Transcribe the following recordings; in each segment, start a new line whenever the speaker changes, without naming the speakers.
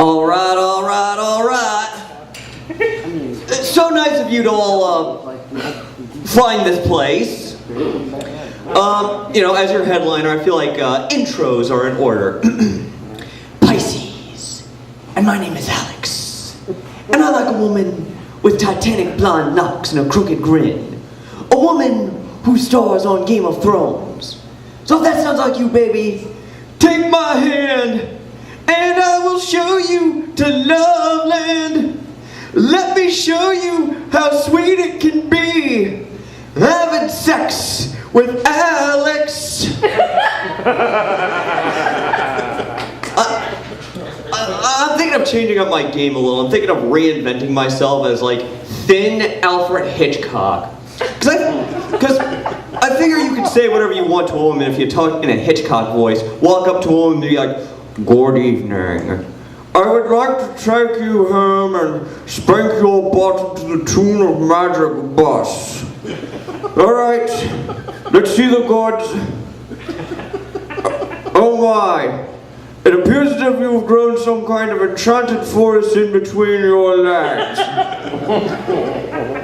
All right. It's so nice of you to all find this place. As your headliner, I feel like intros are in order. Pisces, and my name is Alex. And I like a woman with Titanic blonde locks and a crooked grin. A woman who stars on Game of Thrones. So if that sounds like you, baby, take my hand, and I will show you to Loveland. Let me show you how sweet it can be having sex with Alex. I'm thinking of changing up my game a little. I'm thinking of reinventing myself as like thin Alfred Hitchcock. Because I figure you can say whatever you want to a woman if you talk in a Hitchcock voice. Walk up to a woman and be like, "Good evening. I would like to take you home and spank your butt to the tune of Magic Bus. Alright, let's see the goods. Oh my, it appears as if you've grown some kind of enchanted forest in between your legs.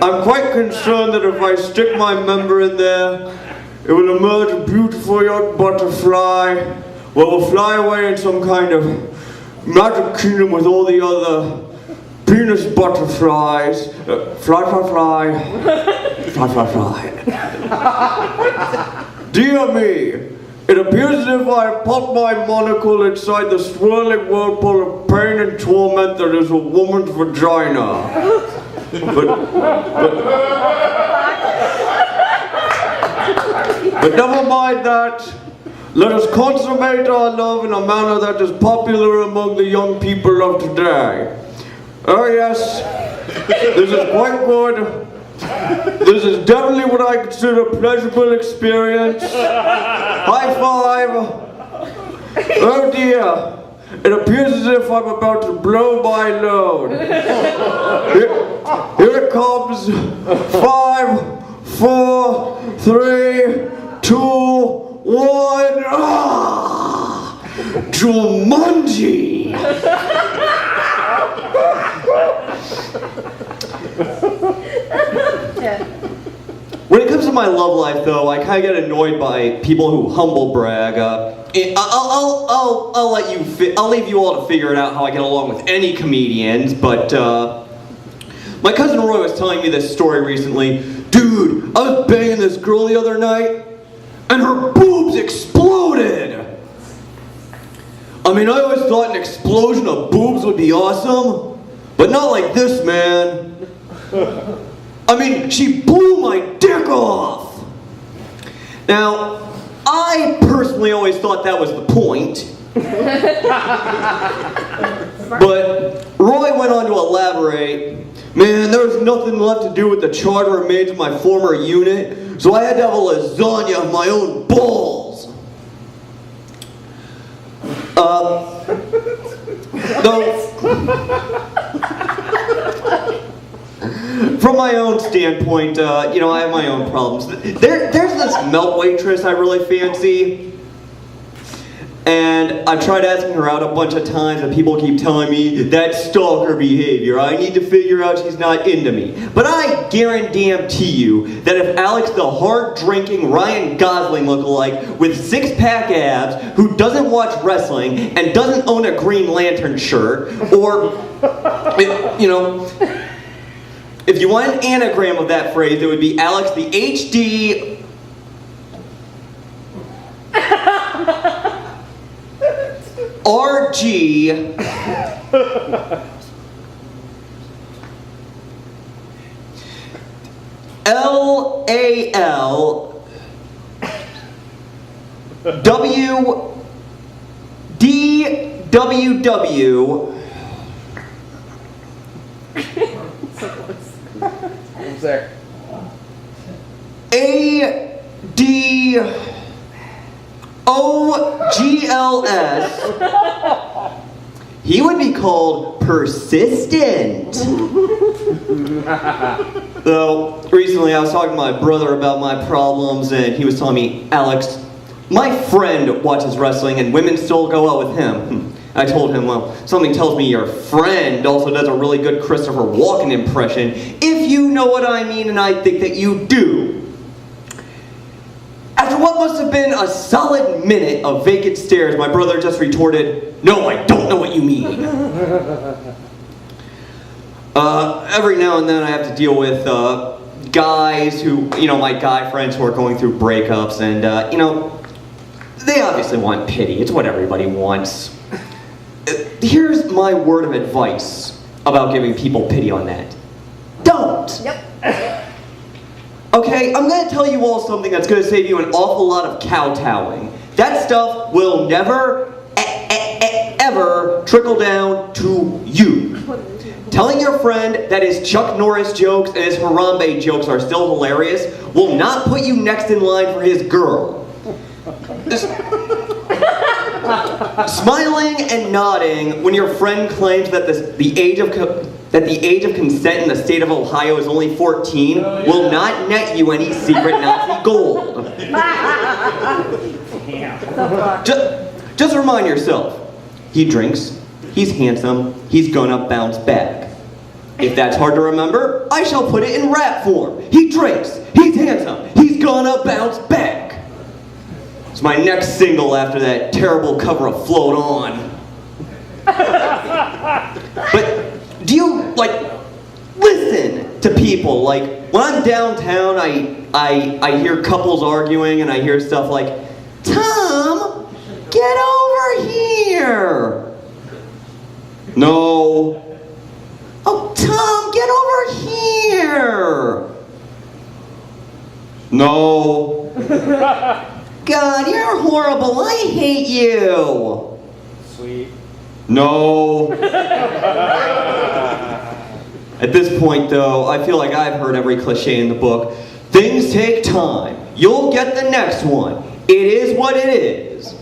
I'm quite concerned that if I stick my member in there, it will emerge a beautiful young butterfly, where we'll fly away in some kind of magic kingdom with all the other penis butterflies. Fly. Dear me, it appears as if I pop my monocle inside the swirling whirlpool of pain and torment that is a woman's vagina. But never mind that. Let us consummate our love in a manner that is popular among the young people of today. Oh yes, this is quite good. This is definitely what I consider a pleasurable experience. High five. Oh dear, it appears as if I'm about to blow my load. Here it comes. 5, 4, 3, 2, 1. Jumanji! When it comes to my love life, though, I kind of get annoyed by people who humble brag. I'll let you. I'll leave you all to figure it out how I get along with any comedians. But my cousin Roy was telling me this story recently. Dude, I was banging this girl the other night, and her boobs exploded. I mean, I always thought an explosion of boobs would be awesome, but not like this, man. I mean, she blew my dick off. Now, I personally always thought that was the point. But Roy went on to elaborate. Man, there was nothing left to do with the charter maids of my former unit, so I had to have a lasagna of my own balls. From my own standpoint, I have my own problems. There's this melt waitress I really fancy. And I've tried asking her out a bunch of times, and people keep telling me that's stalker behavior. I need to figure out she's not into me. But I guarantee you that if Alex, the hard-drinking Ryan Gosling lookalike with six-pack abs, who doesn't watch wrestling and doesn't own a Green Lantern shirt, or, if you want an anagram of that phrase, it would be Alex the HD... RG LAL WDWW ADOGLS. He would be called persistent. Though, recently I was talking to my brother about my problems, and he was telling me, Alex, my friend watches wrestling and women still go out with him. I told him, well, something tells me your friend also does a really good Christopher Walken impression, if you know what I mean, and I think that you do. After what must have been a solid minute of vacant stares, my brother just retorted, no, I don't know what you mean. Every now and then I have to deal with guys who, my guy friends who are going through breakups, and, they obviously want pity. It's what everybody wants. Here's my word of advice about giving people pity on that. Don't!
Yep.
Okay, I'm going to tell you all something that's going to save you an awful lot of kowtowing. That stuff will never, ever trickle down to you. Telling your friend that his Chuck Norris jokes and his Harambe jokes are still hilarious will not put you next in line for his girl. Smiling and nodding when your friend claims that the age of consent in the state of Ohio is only 14 will not net you any secret Nazi gold. Just remind yourself, he drinks, he's handsome, he's gonna bounce back. If that's hard to remember, I shall put it in rap form. He drinks, he's handsome, he's gonna bounce back. It's my next single after that terrible cover of Float On. But do you, listen to people? Like, when I'm downtown, I hear couples arguing, and I hear stuff like, Tom, get over here. No. Oh, Tom, get over here. No. God, you're horrible. I hate you.
Sweet.
No. At this point, though, I feel like I've heard every cliche in the book. Things take time. You'll get the next one. It is what it is.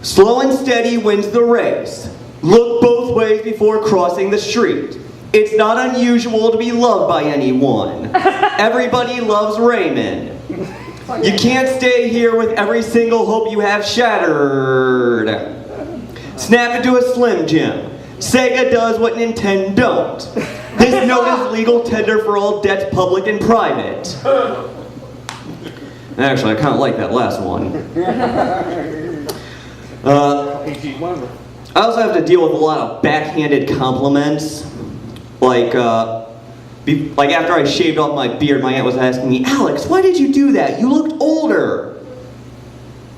Slow and steady wins the race. Look both ways before crossing the street. It's not unusual to be loved by anyone. Everybody loves Raymond. You can't stay here with every single hope you have shattered. Snap into a Slim Jim. Sega does what Nintendo don't. This note is legal tender for all debts, public and private. Actually, I kind of like that last one. I also have to deal with a lot of backhanded compliments. Like after I shaved off my beard, my aunt was asking me, Alex, why did you do that? You looked older.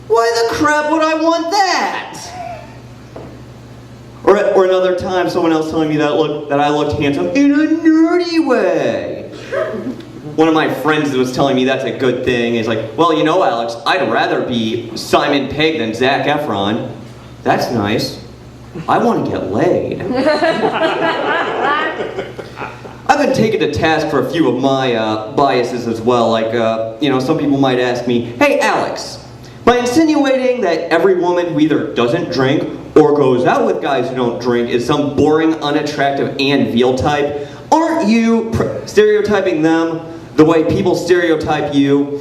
Why the crap would I want that? Or another time, someone else telling me that I looked handsome in a nerdy way. One of my friends was telling me that's a good thing. He's like, well, Alex, I'd rather be Simon Pegg than Zac Efron. That's nice. I want to get laid. I've been taken to task for a few of my biases as well. Like, some people might ask me, hey, Alex, by insinuating that every woman who either doesn't drink or goes out with guys who don't drink is some boring, unattractive Ann Veal type, aren't you stereotyping them the way people stereotype you?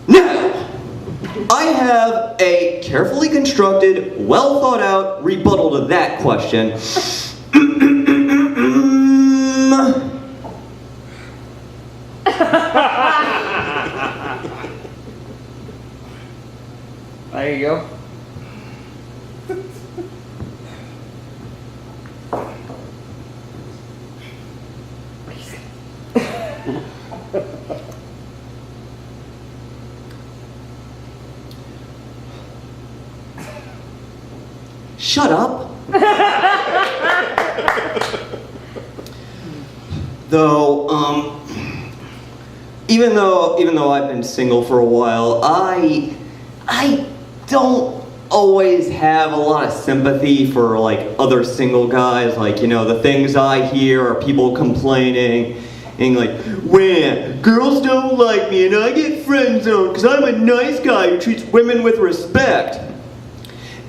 Now, I have a carefully constructed, well thought out rebuttal to that question.
There you go.
Shut up. Though, even though I've been single for a while, I don't always have a lot of sympathy for other single guys. The things I hear are people complaining and well, girls don't like me and I get friend zoned because I'm a nice guy who treats women with respect.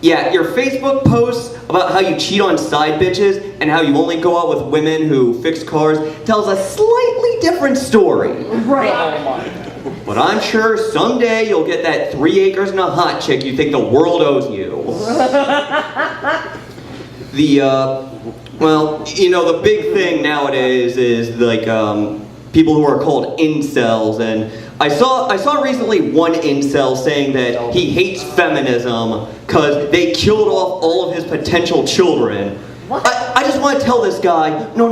Yeah, your Facebook posts about how you cheat on side bitches and how you only go out with women who fix cars tells a slightly different story.
Right.
Oh my
But I'm sure someday you'll get that 3 acres and a hot chick you think the world owes you. Well, you know, the big thing nowadays is like people who are called incels, and I saw recently one incel saying that he hates feminism because they killed off all of his potential children. I just want to tell this guy, no.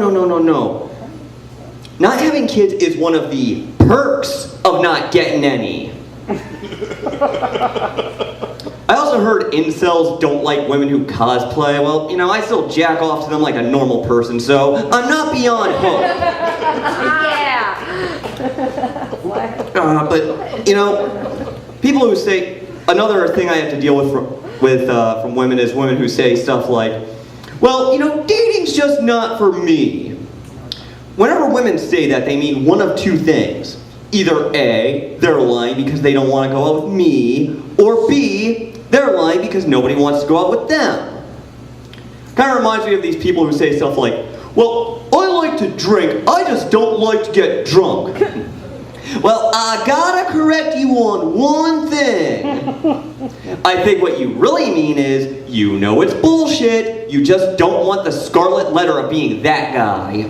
Not having kids is one of the perks of not getting any. I also heard incels don't like women who cosplay. Well, you know, I still jack off to them like a normal person, so I'm not beyond hope. But, you know, people who say, another thing I have to deal with from women is women who say stuff like, well, you know, dating's just not for me. Whenever women say that, they mean one of two things. Either A, they're lying because they don't want to go out with me, or B, they're lying because nobody wants to go out with them. Kind of reminds me of these people who say stuff like, well, I like to drink, I just don't like to get drunk. Well, I gotta correct you on one thing. I think what you really mean is, you know it's bullshit, you just don't want the scarlet letter of being that guy.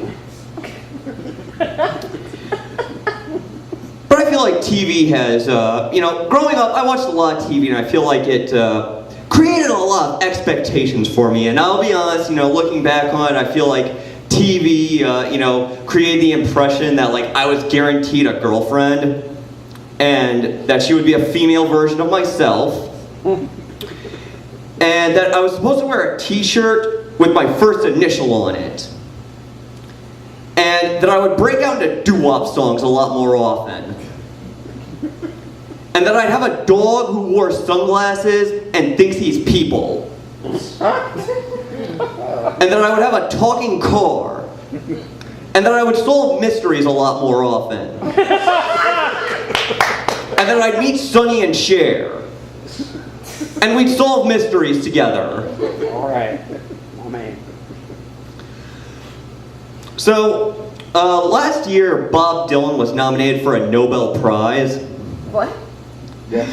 But I feel like TV has, you know, growing up, I watched a lot of TV, and I feel like it created a lot of expectations for me. And I'll be honest, you know, looking back on it, I feel like TV, you know, created the impression that, like, I was guaranteed a girlfriend, and that she would be a female version of myself, and that I was supposed to wear a t-shirt with my first initial on it. And that I would break out into doo-wop songs a lot more often. And that I'd have a dog who wore sunglasses and thinks he's people. And that I would have a talking car. And that I would solve mysteries a lot more often. And that I'd meet Sonny and Cher. And we'd solve mysteries together.
All right. Oh, man.
So, last year, Bob Dylan was nominated for a Nobel Prize.
What?
Yeah.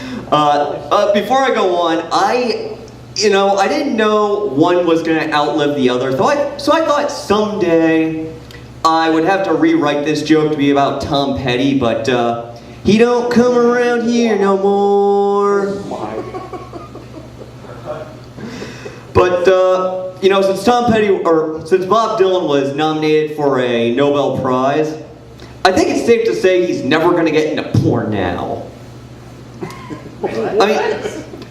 Before I go on, I didn't know one was going to outlive the other. So I thought someday I would have to rewrite this joke to be about Tom Petty, but he don't come around here no more. But, you know, since Bob Dylan was nominated for a Nobel Prize, I think it's safe to say he's never going to get into porn now. I mean,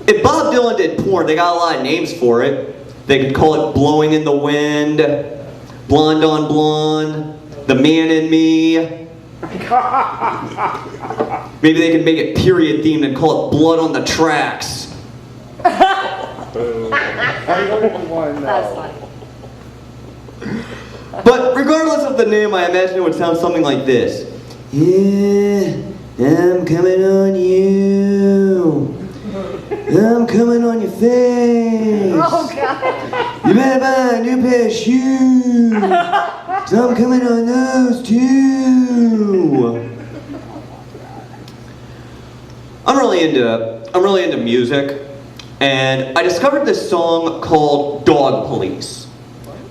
if Bob Dylan did porn, they got a lot of names for it. They could call it Blowing in the Wind, Blonde on Blonde, The Man in Me. Maybe they could make it period themed and call it Blood on the Tracks.
That's funny.
But regardless of the name, I imagine it would sound something like this. Yeah, I'm coming on you. I'm coming on your face.
Oh, God.
You better buy a new pair of shoes. 'Cause I'm coming on those too. I'm really into music. And I discovered this song called Dog Police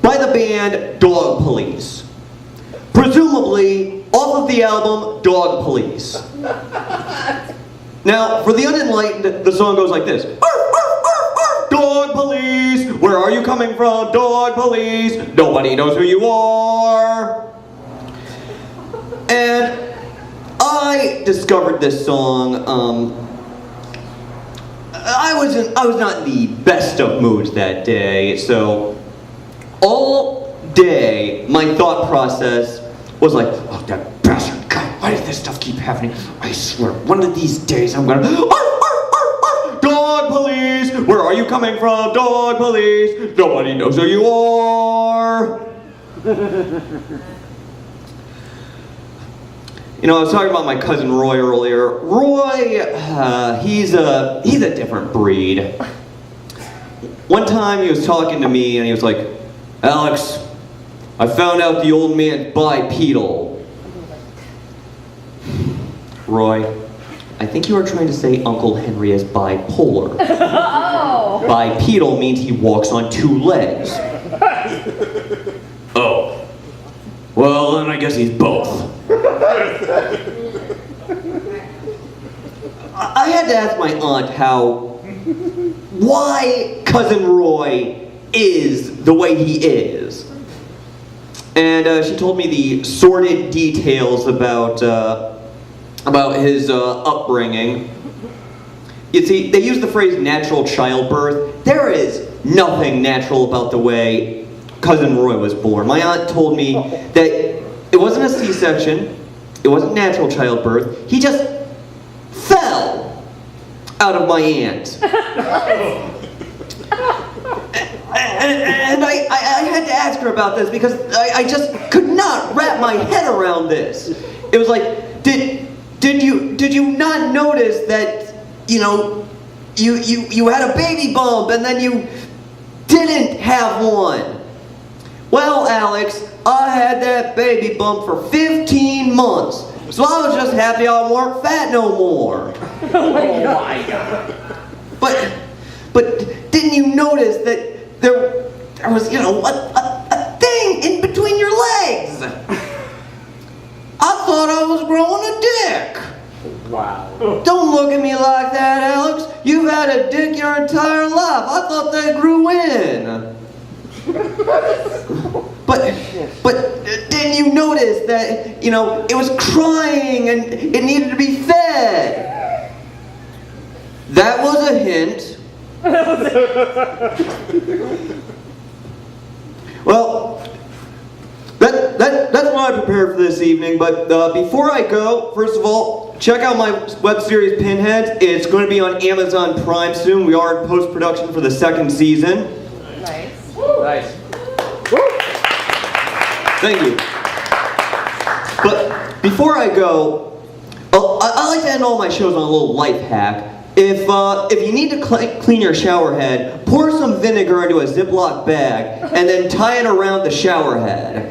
by the band Dog Police. Presumably off of the album Dog Police. Now, for the unenlightened, the song goes like this. Arr, arr, arr, arr, Dog Police, where are you coming from? Dog Police, nobody knows who you are. And I discovered this song, I was not in the best of moods that day, so all day my thought process was like, oh, that bastard, God, why does this stuff keep happening? I swear, one of these days I'm gonna, arr, arr, arr, arr, Dog Police, where are you coming from? Dog Police, nobody knows who you are. You know, I was talking about my cousin Roy earlier. Roy, he's a different breed. One time he was talking to me and he was like, Alex, I found out the old man's bipedal. Roy, I think you are trying to say Uncle Henry is bipolar.
Oh!
Bipedal means he walks on two legs. Oh. Well, then I guess he's both. I had to ask my aunt why Cousin Roy is the way he is. And she told me the sordid details about his upbringing. You see, they use the phrase natural childbirth. There is nothing natural about the way Cousin Roy was born. My aunt told me that it wasn't a C-section, it wasn't natural childbirth, he just fell out of my aunt. And I had to ask her about this because I just could not wrap my head around this. It was like, did you not notice that, you had a baby bump and then you didn't have one? Well, Alex, I had that baby bump for 15 months, so I was just happy I weren't fat no more.
Oh my God.
But didn't you notice that there was, a thing in between your legs? I thought I was growing a dick.
Wow.
Don't look at me like that, Alex. You've had a dick your entire life. I thought they grew in. But didn't you notice that, it was crying and it needed to be fed? That was a hint. Well, that's what I prepared for this evening, but before I go, first of all, check out my web series Pinheads. It's going to be on Amazon Prime soon. We are in post-production for the second season.
Nice.
Nice.
Thank you. But before I go, I like to end all my shows on a little life hack. If you need to clean your shower head, pour some vinegar into a Ziploc bag and then tie it around the shower head.